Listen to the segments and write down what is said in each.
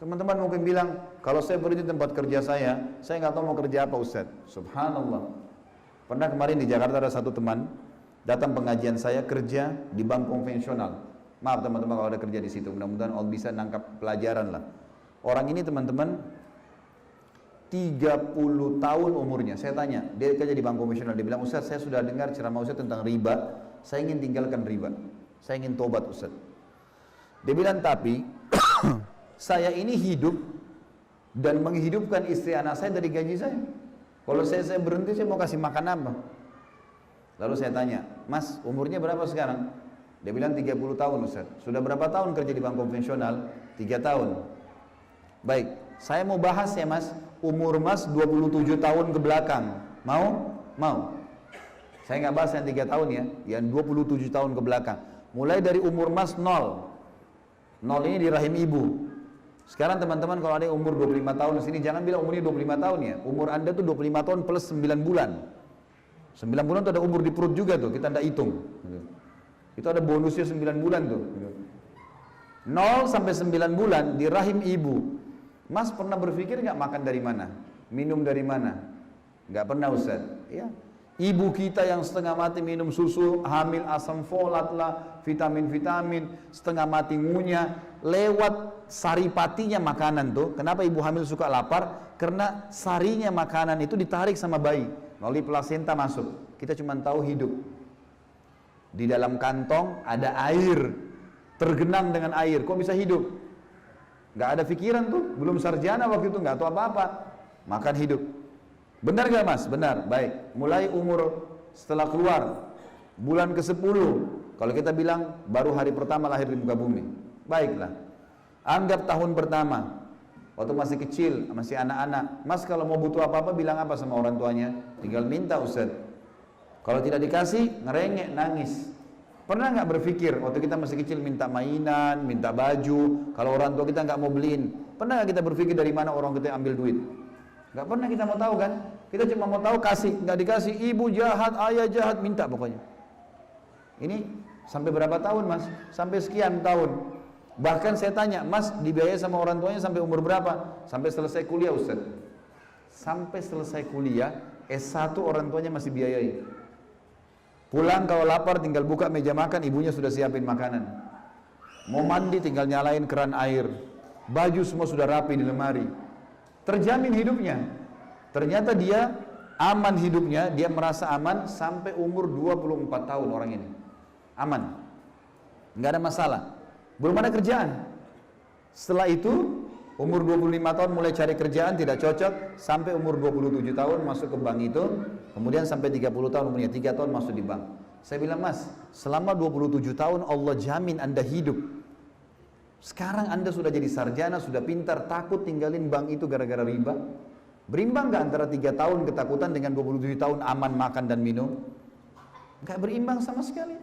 Teman-teman mungkin bilang, kalau saya berhenti tempat kerja saya nggak tahu mau kerja apa Ustaz. Subhanallah. Pernah kemarin di Jakarta ada satu teman, datang pengajian saya kerja di bank konvensional. Maaf teman-teman kalau ada kerja di situ, mudah-mudahan Allah bisa nangkap pelajaran lah. Orang ini teman-teman 30 tahun umurnya. Saya tanya, dia kerja di bank konvensional, dia bilang, Ustaz saya sudah dengar ceramah Ustaz tentang riba, saya ingin tinggalkan riba, saya ingin tobat Ustaz. Dia bilang, tapi saya ini hidup dan menghidupkan istri anak saya dari gaji saya. Kalau saya berhenti, saya mau kasih makan apa? Lalu saya tanya, Mas umurnya berapa sekarang? Dia bilang 30 tahun Ustaz. Sudah berapa tahun kerja di bank konvensional? 3 tahun. Baik, saya mau bahas ya Mas, umur Mas 27 tahun ke belakang. Mau? Mau. Saya nggak bahas yang 3 tahun ya, yang 27 tahun ke belakang. Mulai dari umur Mas 0. 0 ini di rahim ibu. Sekarang teman-teman kalau ada yang umur 25 tahun di sini, jangan bilang umurnya 25 tahun ya. Umur Anda tuh 25 tahun plus 9 bulan. 9 bulan tuh ada umur di perut juga tuh, kita tidak hitung. Itu ada bonusnya 9 bulan tuh. 0 sampai 9 bulan di rahim ibu. Mas pernah berpikir nggak makan dari mana? Minum dari mana? Nggak pernah Ustaz. Ya. Ibu kita yang setengah mati minum susu, hamil asam folat lah, vitamin-vitamin, setengah mati ngunyah, lewat saripatinya makanan tuh. Kenapa ibu hamil suka lapar? Karena sarinya makanan itu ditarik sama bayi, melalui plasenta masuk. Kita cuma tahu hidup. Di dalam kantong ada air, tergenang dengan air. Kok bisa hidup? Nggak ada pikiran tuh, belum sarjana waktu itu, nggak tahu apa-apa. Makan hidup. Benar gak Mas? Benar, baik. Mulai umur setelah keluar bulan ke-10, kalau kita bilang baru hari pertama lahir di muka bumi, baiklah. Anggap tahun pertama, waktu masih kecil, masih anak-anak. Mas kalau mau butuh apa-apa bilang apa sama orang tuanya? Tinggal minta Ustaz. Kalau tidak dikasih, ngerengek, nangis. Pernah nggak berpikir waktu kita masih kecil minta mainan, minta baju, kalau orang tua kita nggak mau beliin? Pernah nggak kita berpikir dari mana orang kita ambil duit? Nggak pernah kita mau tahu kan? Kita cuma mau tahu kasih, nggak dikasih, ibu jahat, ayah jahat, minta pokoknya. Ini sampai berapa tahun Mas? Sampai sekian tahun. Bahkan saya tanya, Mas dibiayai sama orang tuanya sampai umur berapa? Sampai selesai kuliah Ustaz. Sampai selesai kuliah, S1 orang tuanya masih biayai. Pulang kalau lapar tinggal buka meja makan, ibunya sudah siapin makanan. Mau mandi tinggal nyalain keran air. Baju semua sudah rapi di lemari. Terjamin hidupnya. Ternyata dia aman hidupnya, dia merasa aman sampai umur 24 tahun orang ini. Aman. Nggak ada masalah. Belum ada kerjaan. Setelah itu, umur 25 tahun mulai cari kerjaan, tidak cocok, sampai umur 27 tahun masuk ke bank itu, kemudian sampai 30 tahun umurnya, 3 tahun masuk di bank. Saya bilang, Mas, selama 27 tahun Allah jamin Anda hidup. Sekarang Anda sudah jadi sarjana, sudah pintar, takut tinggalin bank itu gara-gara riba? Berimbang nggak antara 3 tahun ketakutan dengan 27 tahun aman makan dan minum? Nggak berimbang sama sekali.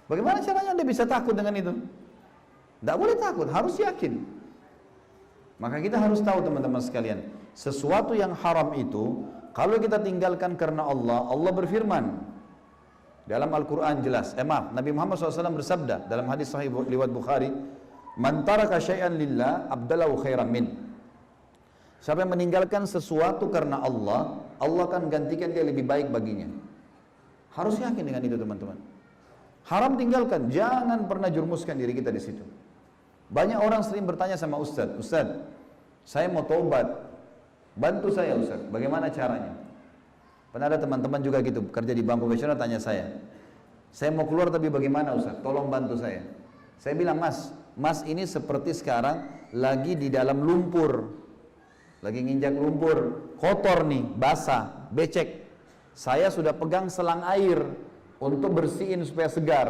Bagaimana caranya Anda bisa takut dengan itu? Nggak boleh takut, harus yakin. Maka kita harus tahu teman-teman sekalian, sesuatu yang haram itu, kalau kita tinggalkan karena Allah, Allah berfirman dalam Al-Quran jelas, Nabi Muhammad SAW bersabda dalam hadis sahih riwayat Bukhari, man taraka syai'an lillah abdalahu khairan min. Siapa yang meninggalkan sesuatu karena Allah, Allah akan gantikan dia lebih baik baginya. Harus yakin dengan itu teman-teman. Haram tinggalkan, jangan pernah jurumuskan diri kita di situ. Banyak orang sering bertanya sama Ustaz, Ustaz, saya mau tobat, bantu saya Ustaz, bagaimana caranya? Pernah ada teman-teman juga gitu, kerja di bank konvensional tanya saya mau keluar tapi bagaimana Ustaz, tolong bantu saya. Saya bilang, Mas ini seperti sekarang lagi di dalam lumpur, lagi nginjak lumpur, kotor nih, basah, becek. Saya sudah pegang selang air untuk bersihin supaya segar.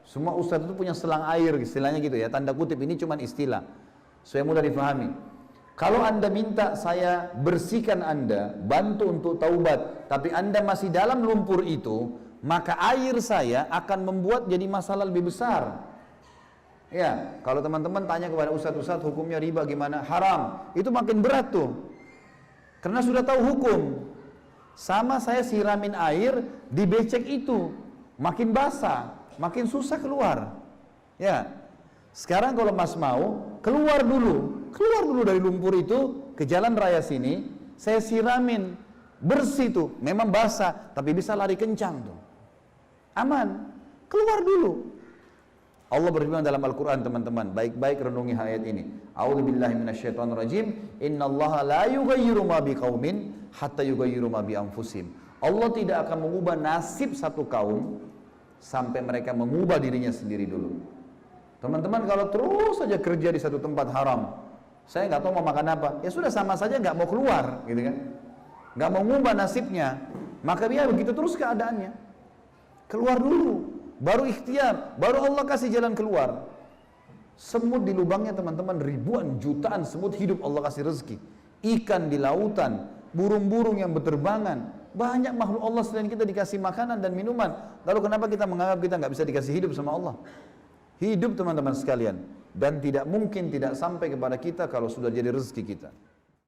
Semua ustadz itu punya selang air, istilahnya gitu ya, tanda kutip, ini cuma istilah supaya mudah difahami. Kalau Anda minta saya bersihkan Anda, bantu untuk taubat, tapi Anda masih dalam lumpur itu, maka air saya akan membuat jadi masalah lebih besar. Ya, kalau teman-teman tanya kepada ustadz hukumnya riba gimana? Haram. Itu makin berat tuh. Karena sudah tahu hukum. Sama saya siramin air di becek itu, makin basah, makin susah keluar. Ya. Sekarang kalau Mas mau, keluar dulu. keluar dulu dari lumpur itu ke jalan raya sini, saya siramin, bersih tuh, memang basah, tapi bisa lari kencang tuh. Aman, keluar dulu. Allah berfirman dalam Al-Quran teman-teman, baik-baik renungi ayat ini. A'udzubillahi minasyaitonirrajim, innallaha la yughayyiru ma biqaumin hatta yughayyiru ma bi anfusihim. Allah tidak akan mengubah nasib satu kaum sampai mereka mengubah dirinya sendiri dulu. Teman-teman kalau terus saja kerja di satu tempat haram, saya nggak tahu mau makan apa, ya sudah sama saja nggak mau keluar, gitu kan? Nggak mau mengubah nasibnya, maka dia begitu terus keadaannya. Keluar dulu, baru ikhtiar, baru Allah kasih jalan keluar. Semut di lubangnya teman-teman, ribuan jutaan semut hidup Allah kasih rezeki. Ikan di lautan, burung-burung yang berterbangan, banyak makhluk Allah selain kita dikasih makanan dan minuman. Lalu kenapa kita menganggap kita nggak bisa dikasih hidup sama Allah? Hidup teman-teman sekalian, dan tidak mungkin tidak sampai kepada kita kalau sudah jadi rezeki kita.